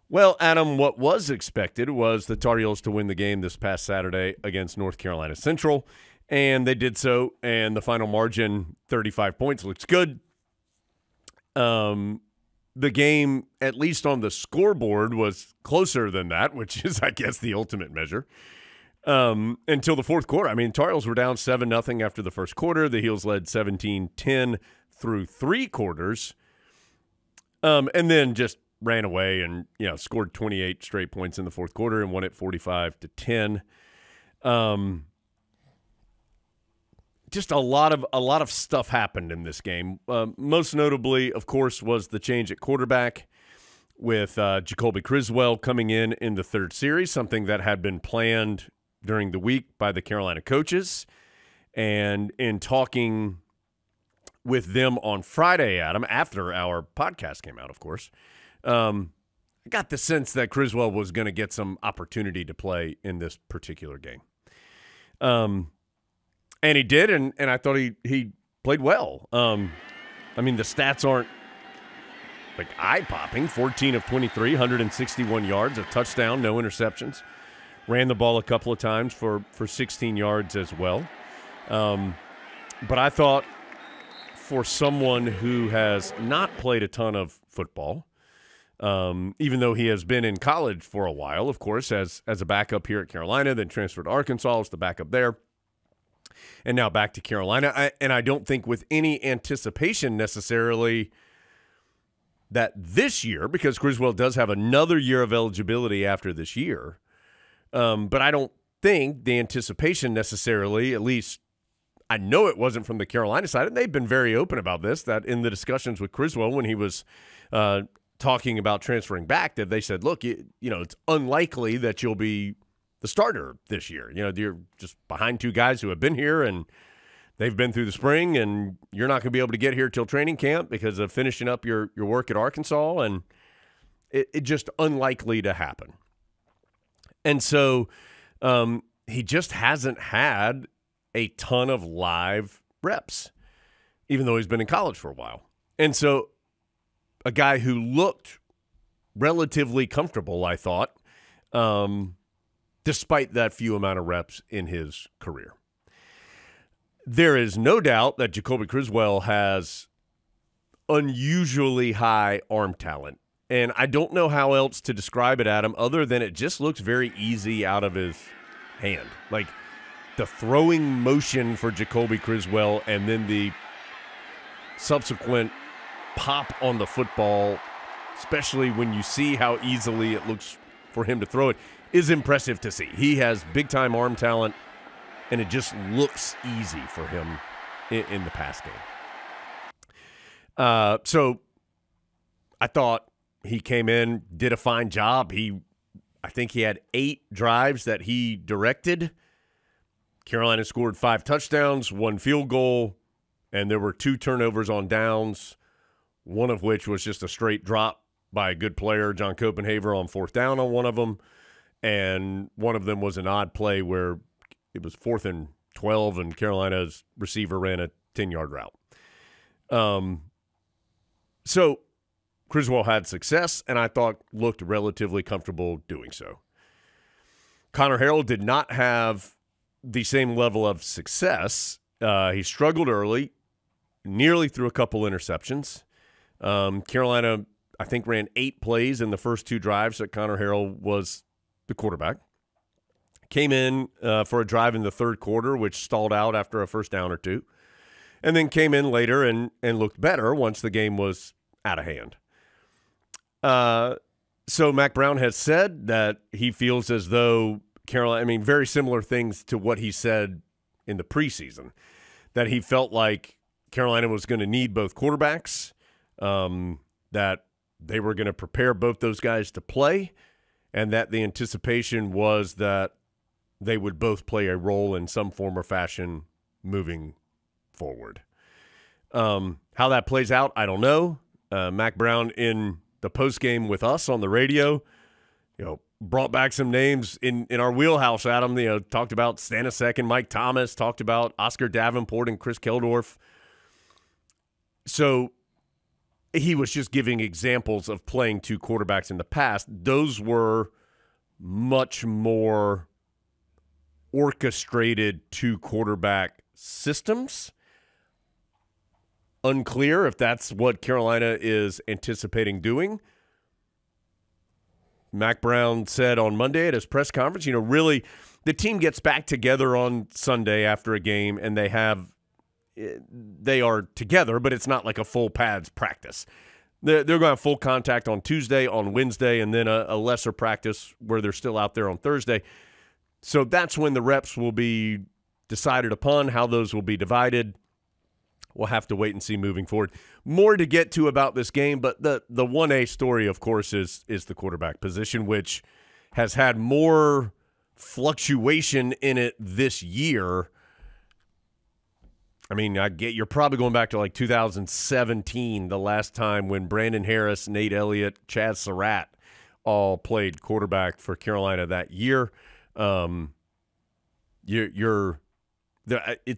Well, Adam, what was expected was the Tar Heels to win the game this past Saturday against North Carolina Central, and they did so, and the final margin, 35 points, looks good. The game, at least on the scoreboard, was closer than that, which is, I guess, the ultimate measure. Until the fourth quarter. I mean, Tar Heels were down 7-0 after the first quarter. The Heels led 17-10 through three quarters, and then just ran away and scored 28 straight points in the fourth quarter and won it 45-10. Just a lot of stuff happened in this game. Most notably, of course, was the change at quarterback with Jacoby Criswell coming in the third series, something that had been planned during the week by the Carolina coaches. And in talking with them on Friday, Adam, after our podcast came out, of course, I got the sense that Criswell was going to get some opportunity to play in this particular game. And he did, and I thought he played well. I mean, the stats aren't like eye-popping. 14 of 23, 161 yards, a touchdown, no interceptions. Ran the ball a couple of times for 16 yards as well. But I thought for someone who has not played a ton of football, even though he has been in college for a while, of course, as a backup here at Carolina, then transferred to Arkansas as the backup there, and now back to Carolina. I don't think with any anticipation necessarily that this year, because Criswell does have another year of eligibility after this year, but I don't think the anticipation necessarily, at least I know it wasn't from the Carolina side, and they've been very open about this, that in the discussions with Criswell when he was talking about transferring back, that they said, look, it's unlikely that you'll be the starter this year. You're just behind two guys who have been here and they've been through the spring, and you're not going to be able to get here till training camp because of finishing up your work at Arkansas, and it just unlikely to happen. And so he just hasn't had a ton of live reps, even though he's been in college for a while. And so a guy who looked relatively comfortable, I thought, despite that few amount of reps in his career. There is no doubt that Jacoby Criswell has unusually high arm talent. And I don't know how else to describe it, Adam, other than it just looks very easy out of his hand. Like the throwing motion for Jacoby Criswell and then the subsequent pop on the football, especially when you see how easily it looks for him to throw it, is impressive to see. He has big-time arm talent, and it just looks easy for him in the pass game. So I thought he came in, did a fine job. I think he had 8 drives that he directed. Carolina scored 5 touchdowns, 1 field goal, and there were 2 turnovers on downs, one of which was just a straight drop by a good player, John Copenhaver, on 4th down on one of them. And one of them was an odd play where it was 4th and 12, and Carolina's receiver ran a 10-yard route. So Criswell had success, and I thought looked relatively comfortable doing so. Connor Harrell did not have the same level of success. He struggled early, nearly threw a couple interceptions. Carolina, I think, ran 8 plays in the first 2 drives that Connor Harrell was the quarterback. Came in for a drive in the third quarter, which stalled out after a first down or 2, and then came in later and looked better once the game was out of hand. So Mack Brown has said that he feels as though Carolina, very very things to what he said in the preseason, that he felt like Carolina was going to need both quarterbacks, that they were going to prepare both those guys to play, and that the anticipation was that they would both play a role in some form or fashion moving forward. How that plays out, I don't know. Mack Brown in the postgame with us on the radio, brought back some names in our wheelhouse, Adam. Talked about Stanisiak and Mike Thomas, talked about Oscar Davenport and Chris Keldorf. So he was just giving examples of playing two quarterbacks in the past. Those were much more orchestrated two quarterback systems. Unclear if that's what Carolina is anticipating doing. Mack Brown said on Monday at his press conference, really the team gets back together on Sunday after a game, and they are together, but it's not like a full pads practice. They're going to have full contact on Tuesday, on Wednesday, and then a lesser practice where they're still out there on Thursday. So that's when the reps will be decided upon, how those will be divided. We'll have to wait and see moving forward. More to get to about this game, but the 1A story, of course, is the quarterback position, which has had more fluctuation in it this year. I mean, you're probably going back to like 2017, the last time when Brandon Harris, Nate Elliott, Chaz Surratt all played quarterback for Carolina that year. It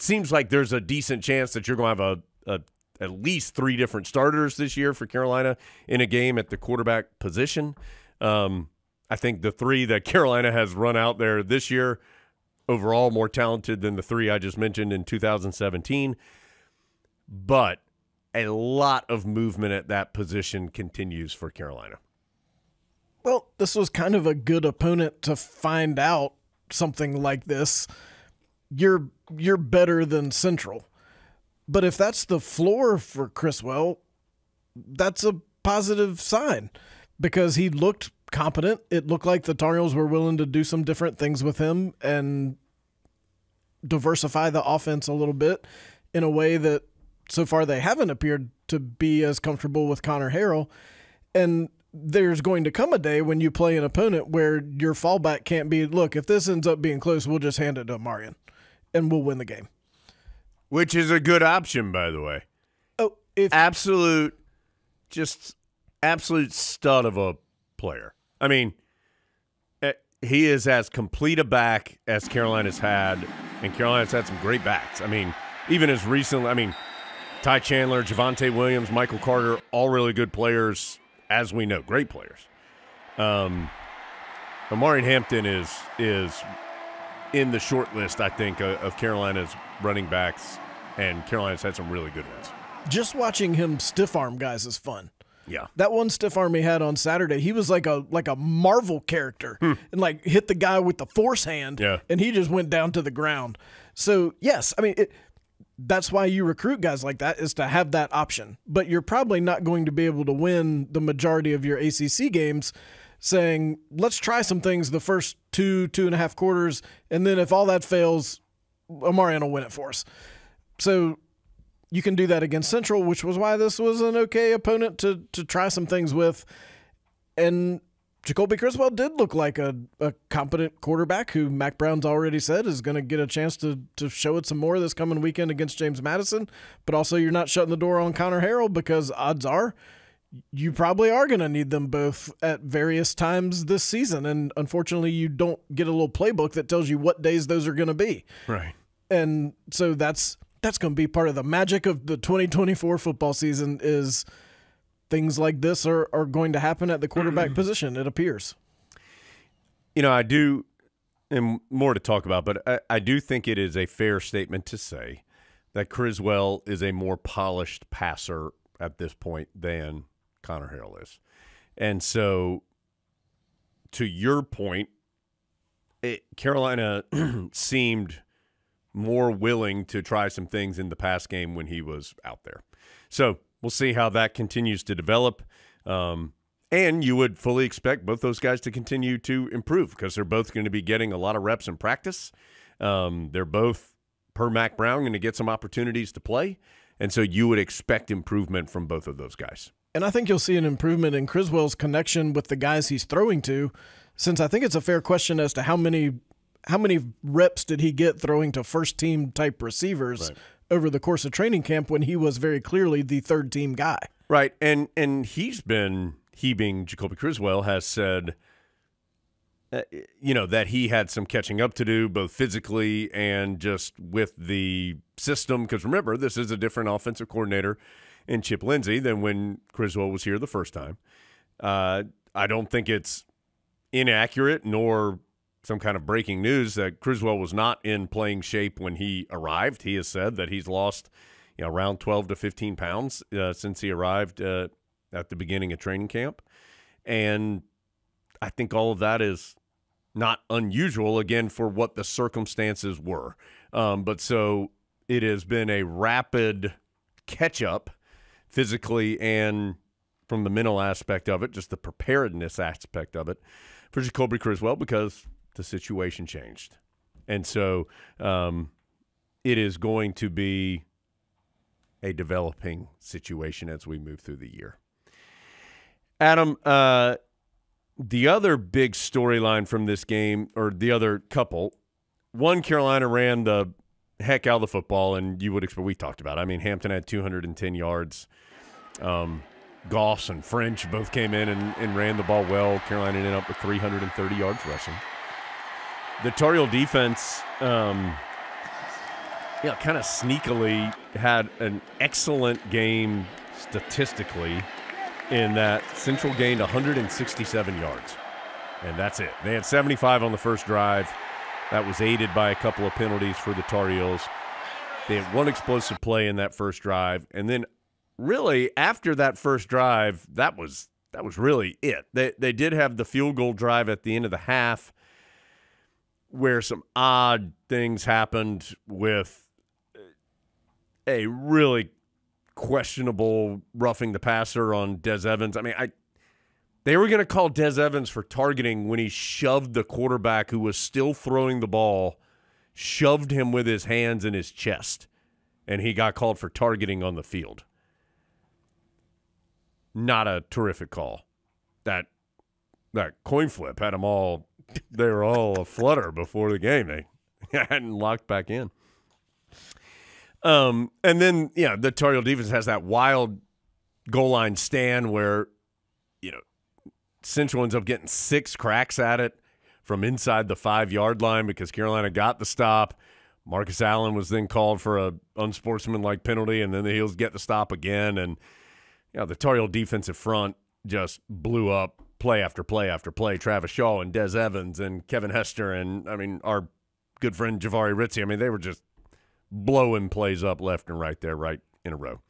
seems like there's a decent chance that you're going to have at least three different starters this year for Carolina in a game at the quarterback position. I think the three that Carolina has run out there this year, overall more talented than the three I just mentioned in 2017. But a lot of movement at that position continues for Carolina. Well, this was kind of a good opponent to find out something like this. You're better than Central. But if that's the floor for Criswell, that's a positive sign because he looked competent. It looked like the Tar Heels were willing to do some different things with him and diversify the offense a little bit in a way that so far they haven't appeared to be as comfortable with Connor Harrell. And there's going to come a day when you play an opponent where your fallback can't be, look, if this ends up being close, we'll just hand it to Marion and we'll win the game. Which is a good option, by the way. Oh, absolute stud of a player. I mean, he is as complete a back as Carolina's had, and Carolina's had some great backs. I mean, even as recently, Ty Chandler, Javonte Williams, Michael Carter, all really good players, as we know, great players. Omarion Hampton is in the short list, I think, of Carolina's running backs, and Carolina's had some really good ones. Just watching him stiff arm guys is fun. Yeah, that one stiff arm he had on Saturday, he was like a Marvel character and like hit the guy with the force hand, and he just went down to the ground. So yes, that's why you recruit guys like that, is to have that option. But you're probably not going to be able to win the majority of your ACC games saying, let's try some things the first 2.5 quarters, and then if all that fails, Omarion will win it for us. So you can do that against Central, which was why this was an okay opponent to try some things with. And Jacoby Criswell did look like a competent quarterback who Mack Brown's already said is going to get a chance to show it some more this coming weekend against James Madison. But also you're not shutting the door on Connor Harrell because odds are you probably are going to need them both at various times this season. And unfortunately, you don't get a little playbook that tells you what days those are going to be. Right. And so that's going to be part of the magic of the 2024 football season is things like this are going to happen at the quarterback position, it appears. I do, and more to talk about, but I do think it is a fair statement to say that Criswell is a more polished passer at this point than Connor Harrell is. And so, to your point, Carolina seemed more willing to try some things in the pass game when he was out there. So we'll see how that continues to develop. And you would fully expect both those guys to continue to improve because they're both going to be getting a lot of reps in practice. They're both, per Mack Brown, going to get some opportunities to play. And so you would expect improvement from both of those guys. And I think you'll see an improvement in Criswell's connection with the guys he's throwing to, since I think it's a fair question as to how many reps did he get throwing to first-team type receivers over the course of training camp when he was very clearly the third-team guy. Right, and he being Jacoby Criswell has said, that he had some catching up to do, both physically and just with the system. Because remember, this is a different offensive coordinator. in Chip Lindsey than when Criswell was here the first time. I don't think it's inaccurate nor some kind of breaking news that Criswell was not in playing shape when he arrived. He has said that he's lost around 12 to 15 pounds since he arrived at the beginning of training camp. And I think all of that is not unusual, again, for what the circumstances were. But so it has been a rapid catch-up physically and from the mental aspect of it, just the preparedness aspect of it for Jacoby Criswell because the situation changed. And so it is going to be a developing situation as we move through the year. Adam, the other big storyline from this game, or the other couple, one, Carolina ran the heck out of the football, and you would expect, we talked about it. I mean, Hampton had 210 yards. Goss and French both came in and ran the ball well. Carolina ended up with 330 yards rushing. The Tar Heel defense, kind of sneakily had an excellent game statistically in that Central gained 167 yards, and that's it. They had 75 on the first drive. That was aided by a couple of penalties for the Tar Heels. They had one explosive play in that first drive, and then really after that first drive, that was really it. They did have the field goal drive at the end of the half where some odd things happened with a really questionable roughing the passer on Des Evans. I mean, they were going to call Des Evans for targeting when he shoved the quarterback who was still throwing the ball, shoved him with his hands in his chest, and he got called for targeting on the field. Not a terrific call. That coin flip had them all, they were all aflutter before the game. They hadn't locked back in. And then, the Tar Heel defense has that wild goal line stand where, Central ends up getting 6 cracks at it from inside the 5-yard line because Carolina got the stop. Marcus Allen was then called for a unsportsmanlike penalty, and then the Heels get the stop again. And, the Tar Heel defensive front just blew up play after play after play. Travis Shaw and Des Evans and Kevin Hester and, our good friend Javari Ritzie. They were just blowing plays up left and right there, right in a row.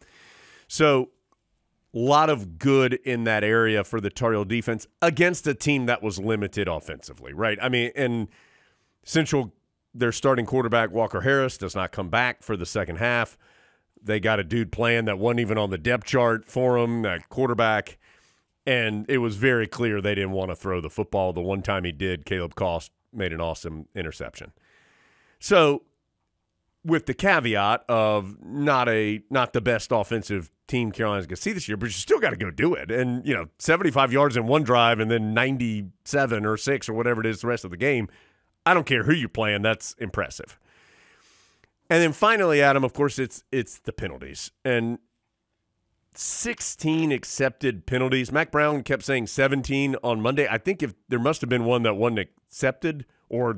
So a lot of good in that area for the Tar Heel defense against a team that was limited offensively, right? And Central, their starting quarterback, Walker Harris, does not come back for the second half. They got a dude playing that wasn't even on the depth chart for him, that quarterback, and it was very clear they didn't want to throw the football. The one time he did, Caleb Cost made an awesome interception. So with the caveat of not the best offensive team Carolina's going to see this year, but you still got to go do it. And, 75 yards in one drive and then 97 or 6 or whatever it is the rest of the game, I don't care who you're playing. That's impressive. And then finally, Adam, of course, it's the penalties. And 16 accepted penalties. Mack Brown kept saying 17 on Monday. I think if there must have been one that wasn't accepted or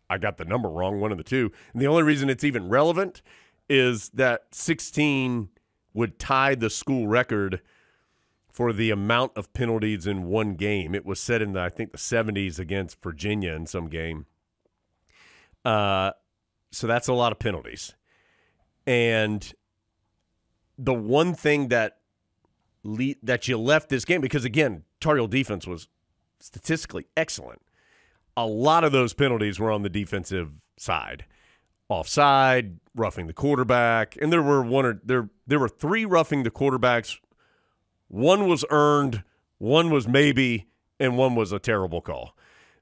I got the number wrong, one of the two. And the only reason it's even relevant is that 16 would tie the school record for the amount of penalties in one game. It was set in the 70s against Virginia in some game. So that's a lot of penalties. And the one thing that you left this game, because again, Tar Heel defense was statistically excellent. A lot of those penalties were on the defensive side. Offside, roughing the quarterback, and there were 3 roughing the quarterbacks. One was earned, one was maybe, and one was a terrible call.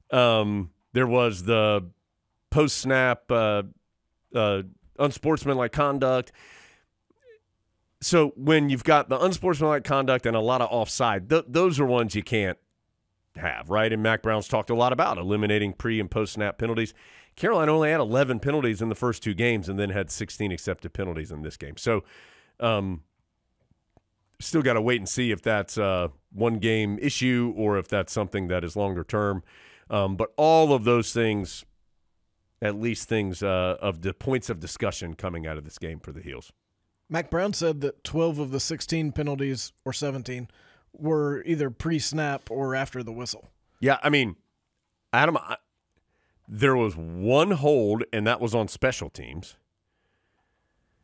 There was the post-snap unsportsmanlike conduct. So when you've got the unsportsmanlike conduct and a lot of offside, those are ones you can't have, right? And Mack Brown's talked a lot about eliminating pre- and post-snap penalties. Carolina only had 11 penalties in the first 2 games and then had 16 accepted penalties in this game. So still got to wait and see if that's a one-game issue or if that's something that is longer term. But all of those things, at least things of the points of discussion coming out of this game for the Heels. Mac Brown said that 12 of the 16 penalties, or 17, were either pre-snap or after the whistle. Yeah, I mean, Adam, there was one hold, and that was on special teams.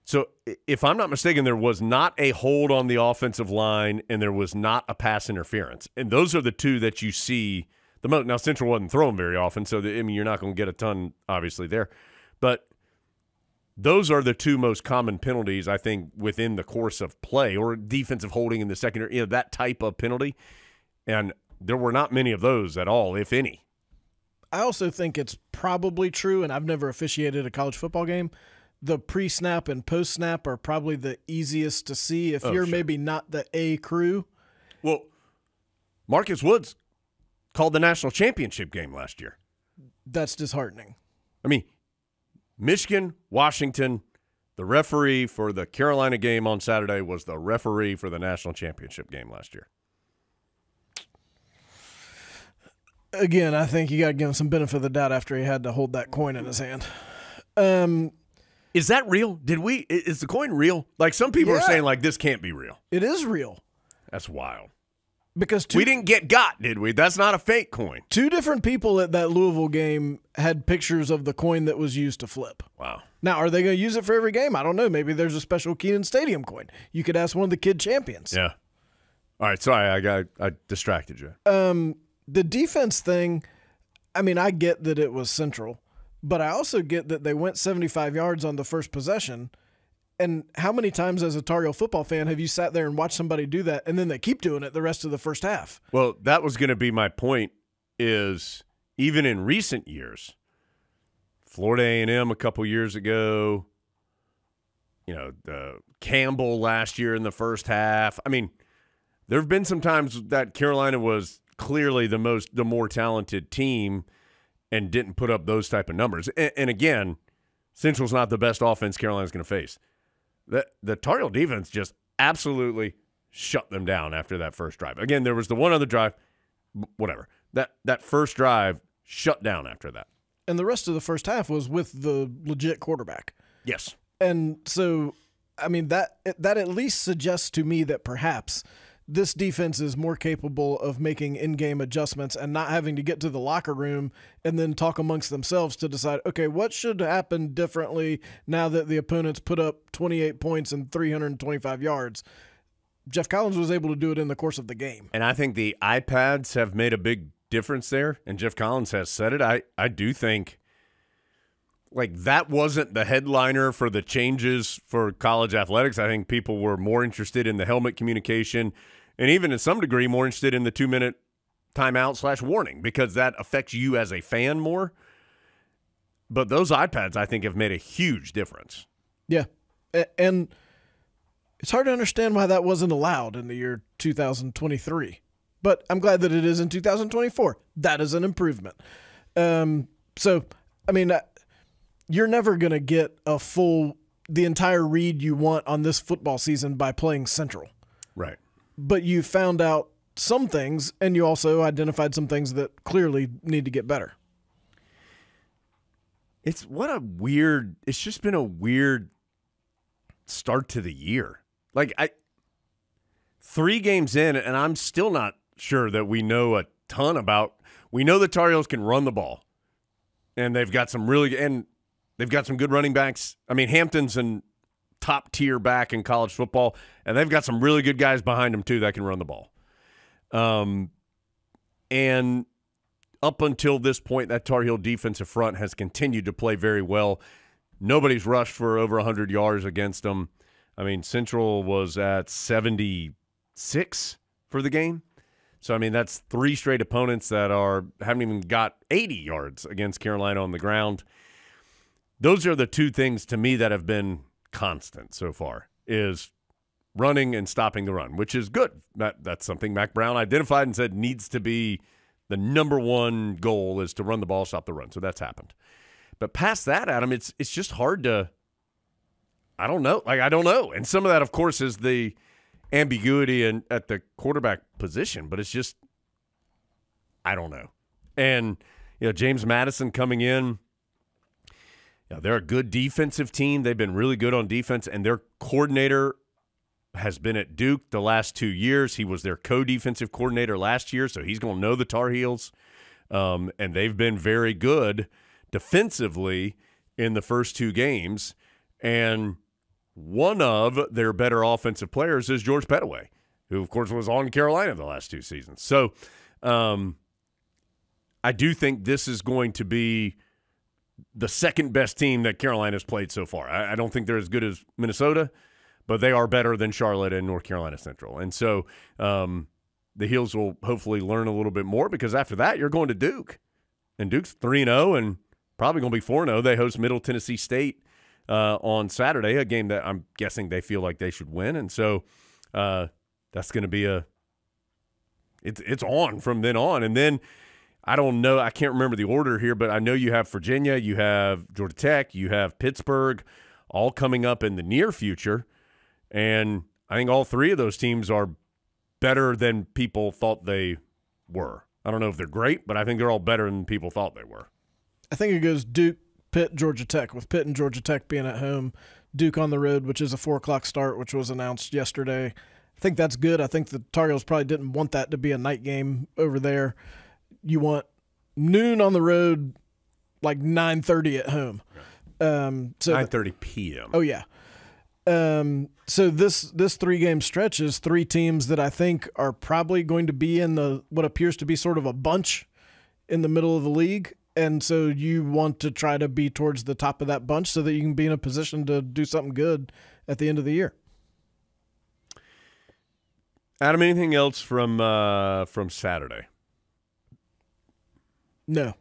So if I'm not mistaken, there was not a hold on the offensive line, and there was not a pass interference. And those are the two that you see the most. Now, Central wasn't throwing very often, so you're not going to get a ton, obviously, there. But those are the two most common penalties, I think, within the course of play, or defensive holding in the secondary, that type of penalty. And there were not many of those at all, if any. I also think it's probably true, and I've never officiated a college football game, the pre-snap and post-snap are probably the easiest to see if you're maybe not the A crew. Well, Marcus Woods called the national championship game last year. That's disheartening. I mean, Michigan, Washington, the referee for the Carolina game on Saturday was the referee for the national championship game last year. Again, I think you got to give him some benefit of the doubt after he had to hold that coin in his hand. Is that real? Is the coin real? Like, some people are saying, like, this can't be real. It is real. That's wild. Because we didn't get got, did we? That's not a fake coin. Two different people at that Louisville game had pictures of the coin that was used to flip. Wow. Now, are they going to use it for every game? I don't know. Maybe there's a special Kenan Stadium coin. You could ask one of the kid champions. Yeah. All right. Sorry, I distracted you. The defense thing, I mean, I get that it was Central, but I also get that they went 75 yards on the first possession. And how many times as a Tar Heel football fan have you sat there and watched somebody do that, and then they keep doing it the rest of the first half? Well, that was going to be my point, is even in recent years, Florida A&M a couple years ago, Campbell last year in the first half. I mean, there have been some times that Carolina was clearly the more talented team and didn't put up those type of numbers. And again, Central's not the best offense Carolina's going to face. The Tar Heel defense just absolutely shut them down after that first drive. Again, there was the one other drive, whatever. That first drive shut down after that. And the rest of the first half was with the legit quarterback. Yes. And so, I mean, that at least suggests to me that perhaps this defense is more capable of making in-game adjustments and not having to get to the locker room and then talk amongst themselves to decide, okay, what should happen differently now that the opponents put up 28 points and 325 yards. Jeff Collins was able to do it in the course of the game. And I think the iPads have made a big difference there, and Jeff Collins has said it. I do think, like, that wasn't the headliner for the changes for college athletics. I think people were more interested in the helmet communication and even in some degree more interested in the 2-minute timeout/warning, because that affects you as a fan more. But those iPads, I think, have made a huge difference. Yeah. And it's hard to understand why that wasn't allowed in the year 2023. But I'm glad that it is in 2024. That is an improvement. So, I mean, you're never going to get the entire read you want on this football season by playing Central. Right. But you found out some things, and you also identified some things that clearly need to get better. It's just been a weird start to the year. Like, 3 games in, and I'm still not sure that we know a ton about. We know the Tar Heels can run the ball, and they've got some good running backs. I mean, Hampton's an top tier back in college football, and they've got some really good guys behind them too that can run the ball. And up until this point, that Tar Heel defensive front has continued to play very well. Nobody's rushed for over 100 yards against them. I mean, Central was at 76 for the game. So, I mean, that's 3 straight opponents that haven't even got 80 yards against Carolina on the ground. Those are the 2 things to me that have been constant so far, is running and stopping the run, which is good. That's something Mac Brown identified and said needs to be the number 1 goal, is to run the ball, stop the run. So that's happened. But past that, Adam, it's just hard to – I don't know. And some of that, of course, is the ambiguity at the quarterback position, but it's just – I don't know. And, James Madison coming in, Yeah, they're a good defensive team. They've been really good on defense, and their coordinator has been at Duke the last 2 years. He was their co-defensive coordinator last year, so he's going to know the Tar Heels. And they've been very good defensively in the first 2 games. And one of their better offensive players is George Pettaway, who, of course, was on Carolina the last 2 seasons. So I do think this is going to be the second best team that Carolina's played so far. I don't think they're as good as Minnesota, but they are better than Charlotte and North Carolina Central. And so the Heels will hopefully learn a little bit more, because after that you're going to Duke. And Duke's 3-0 and probably going to be 4-0. They host Middle Tennessee State on Saturday, a game that I'm guessing they feel like they should win. And so that's going to be it's on from then on. And then I don't know, I can't remember the order here, but I know you have Virginia, you have Georgia Tech, you have Pittsburgh, all coming up in the near future. And I think all 3 of those teams are better than people thought they were. I don't know if they're great, but I think they're all better than people thought they were. I think it goes Duke, Pitt, Georgia Tech, with Pitt and Georgia Tech being at home, Duke on the road, which is a 4 o'clock start, which was announced yesterday. I think that's good. I think the Tar Heels probably didn't want that to be a night game over there. You want noon on the road, like 9:30 at home. So 9:30 p.m. Oh, yeah. So this 3-game stretch is 3 teams that I think are probably going to be in the what appears to be sort of a bunch in the middle of the league. And so you want to try to be towards the top of that bunch so that you can be in a position to do something good at the end of the year. Adam, anything else from Saturday? No.